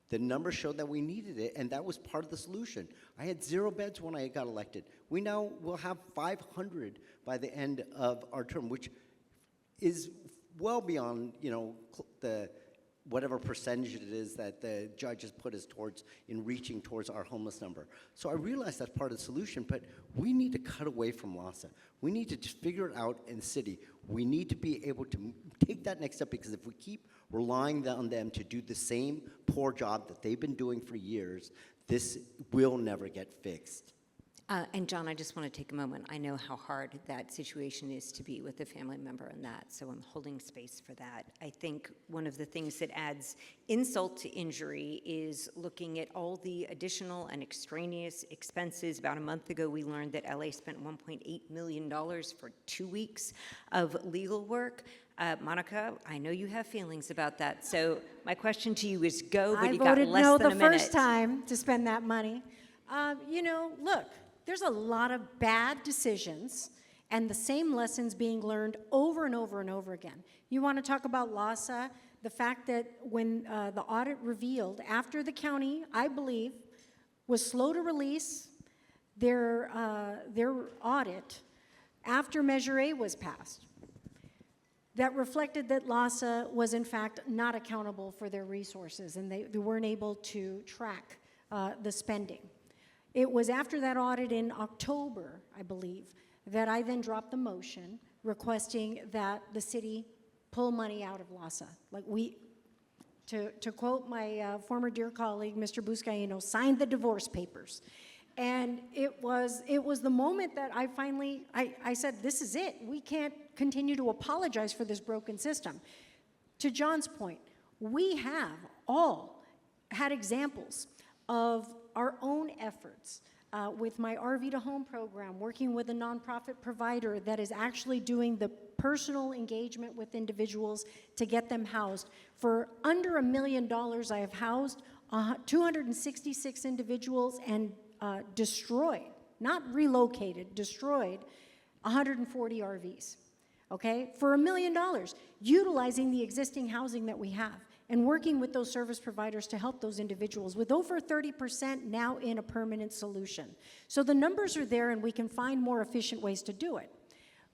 the numbers showed that we needed it, and that was part of the solution. I had 0 beds when I got elected. We now will have 500 by the end of our term, which is well beyond, the whatever percentage it is that the judge has put us towards in reaching towards our homeless number. So I realize that's part of the solution, but we need to cut away from LAHSA. We need to just figure it out in the city. We need to be able to take that next step, because if we keep relying on them to do the same poor job that they've been doing for years, this will never get fixed. And John, I just want to take a moment. I know how hard that situation is to be with a family member and that, so I'm holding space for that. I think one of the things that adds insult to injury is looking at all the additional and extraneous expenses. About a month ago, we learned that LA spent $1.8 million for 2 weeks of legal work. Monica, I know you have feelings about that, so my question to you is go, but you got less than a minute. I voted no the first time to spend that money. Look, there's a lot of bad decisions and the same lessons being learned over and over and over again. You want to talk about LAHSA, the fact that when the audit revealed, after the county, I believe, was slow to release their audit after Measure A was passed, that reflected that LAHSA was in fact not accountable for their resources, and they weren't able to track the spending. It was after that audit in October, I believe, that I then dropped the motion requesting that the city pull money out of LAHSA. Like to quote my former dear colleague, Mr. Buscaino, signed the divorce papers. And it was the moment that I finally, I said, this is it. We can't continue to apologize for this broken system. To John's point, we have all had examples of our own efforts with my RV to Home program, working with a nonprofit provider that is actually doing the personal engagement with individuals to get them housed. For under $1 million, I have housed 266 individuals and destroyed, not relocated, destroyed 140 RVs, okay? For $1 million, utilizing the existing housing that we have and working with those service providers to help those individuals, with over 30% now in a permanent solution. So the numbers are there, and we can find more efficient ways to do it.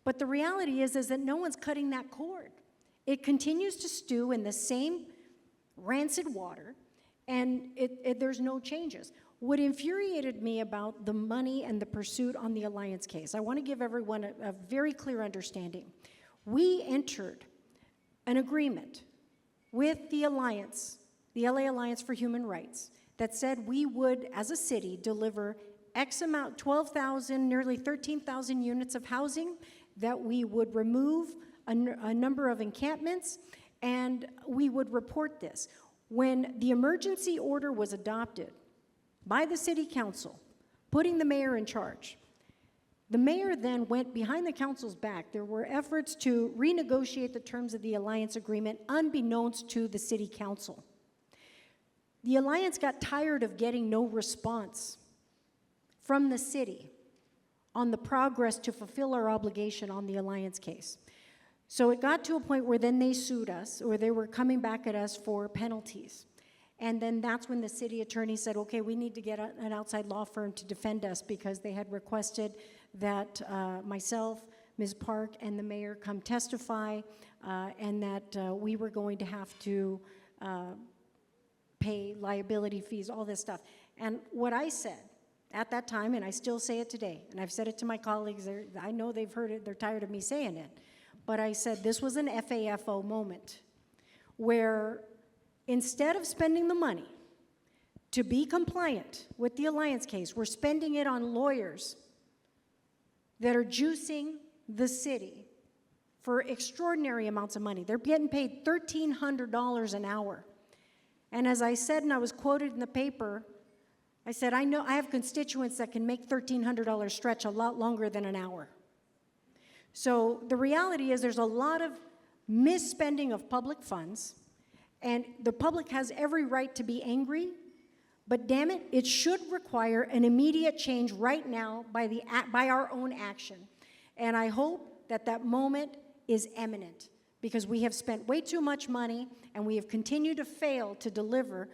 But the reality is that no one's cutting that cord. It continues to stew in the same rancid water, and there's no changes. What infuriated me about the money and the pursuit on the Alliance case, I want to give everyone a very clear understanding. We entered an agreement with the Alliance, the LA Alliance for Human Rights, that said we would, as a city, deliver X amount, 12,000, nearly 13,000 units of housing, that we would remove a number of encampments, and we would report this. When the emergency order was adopted by the city council, putting the mayor in charge, the mayor then went behind the council's back. There were efforts to renegotiate the terms of the Alliance agreement unbeknownst to the city council. The Alliance got tired of getting no response from the city on the progress to fulfill our obligation on the Alliance case. So it got to a point where then they sued us, or they were coming back at us for penalties. And then that's when the city attorney said, okay, we need to get an outside law firm to defend us, because they had requested that myself, Ms. Park, and the mayor come testify, and that we were going to have to pay liability fees, all this stuff. And what I said at that time, and I still say it today, and I've said it to my colleagues, I know they've heard it, they're tired of me saying it, but I said this was an FAFO moment, where instead of spending the money to be compliant with the Alliance case, we're spending it on lawyers that are juicing the city for extraordinary amounts of money. They're getting paid $1,300 an hour. And as I said, and I was quoted in the paper, I said, I know I have constituents that can make $1,300 stretch a lot longer than an hour. So the reality is there's a lot of misspending of public funds, and the public has every right to be angry, but damn it, it should require an immediate change right now by our own action. And I hope that that moment is imminent, because we have spent way too much money, and we have continued to fail to deliver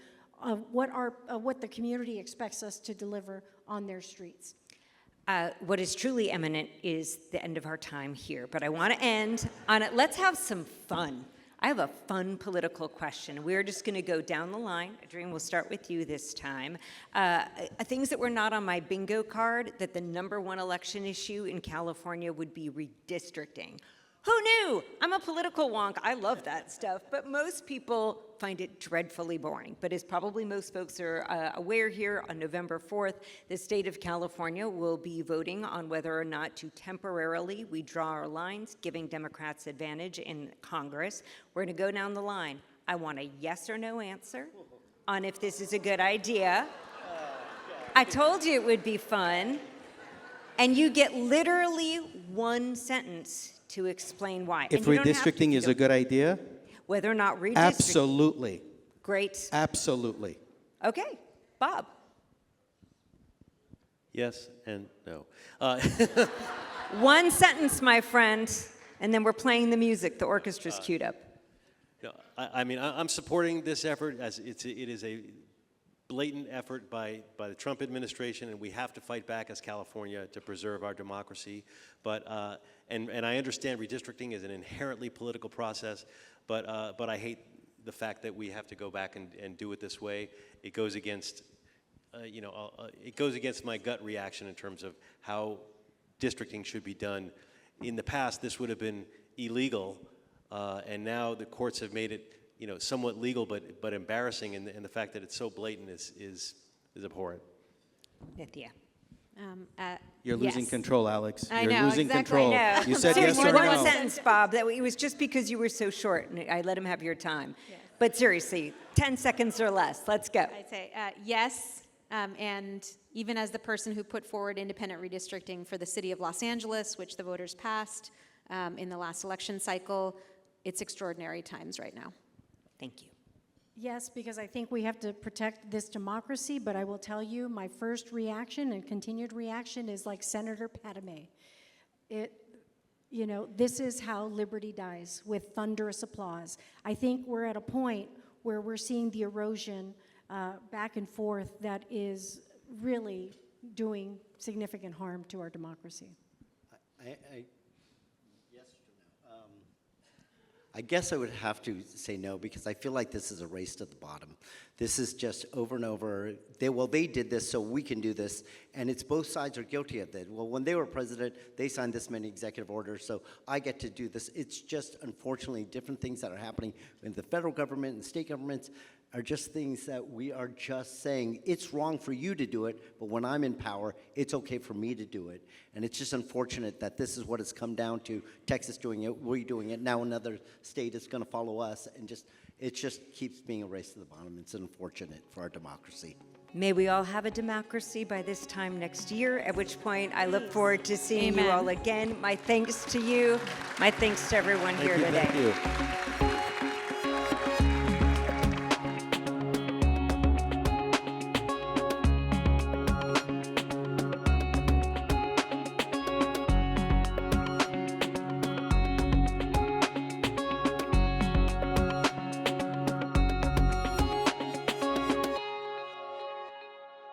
what the community expects us to deliver on their streets. What is truly imminent is the end of our time here, but I want to end on it. Let's have some fun. I have a fun political question. We're just going to go down the line. Adrin, we'll start with you this time. Things that were not on my bingo card, that the #1 election issue in California would be redistricting. Who knew? I'm a political wonk. I love that stuff. But most people find it dreadfully boring. But as probably most folks are aware here, on November 4th, the state of California will be voting on whether or not to temporarily redraw our lines, giving Democrats advantage in Congress. We're going to go down the line. I want a yes or no answer on if this is a good idea. I told you it would be fun. And you get literally one sentence to explain why. If And you don't have to redistricting is a good idea, whether or not redistricting. absolutely, Great. absolutely. Okay, Bob. Yes and no. One sentence, my friend, and then we're playing the music. The orchestra's queued up. No, I mean, I'm supporting this effort as it is a blatant effort by the Trump administration, and we have to fight back as California to preserve our democracy. But and I understand redistricting is an inherently political process, but I hate the fact that we have to go back and do it this way. It goes against it goes against my gut reaction in terms of how districting should be done. In the past, this would have been illegal, and now the courts have made it somewhat legal, but embarrassing, and the fact that it's so blatant is abhorrent. Nithya. You're losing Yes. control, Alex. I You're know, losing exactly. control. I know. You said Seriously, yes or one no. sentence, Bob. It was just because you were so short, and I let him have your time. But seriously, 10 seconds or less. Let's go. I'd say yes, and even as the person who put forward independent redistricting for the city of Los Angeles, which the voters passed in the last election cycle, it's extraordinary times right now. Thank you. Yes, because I think we have to protect this democracy, but I will tell you, my first reaction and continued reaction is like Senator Padme. This is how liberty dies, with thunderous applause. I think we're at a point where we're seeing the erosion back and forth that is really doing significant harm to our democracy. I guess I would have to say no, because I feel like this is a race to the bottom. This is just over and over. They did this, so we can do this, and it's both sides are guilty of that. Well, when they were president, they signed this many executive orders, so I get to do this. It's just, unfortunately, different things that are happening in the federal government and state governments are just things that we are just saying, it's wrong for you to do it, but when I'm in power, it's okay for me to do it. And it's just unfortunate that this is what it's come down to. Texas doing it, we're doing it, now another state is gonna follow us, and it just keeps being a race to the bottom. It's unfortunate for our democracy. May we all have a democracy by this time next year, at which point I look forward to seeing you Amen. all again. My thanks to you. My thanks to everyone here today. Thank you.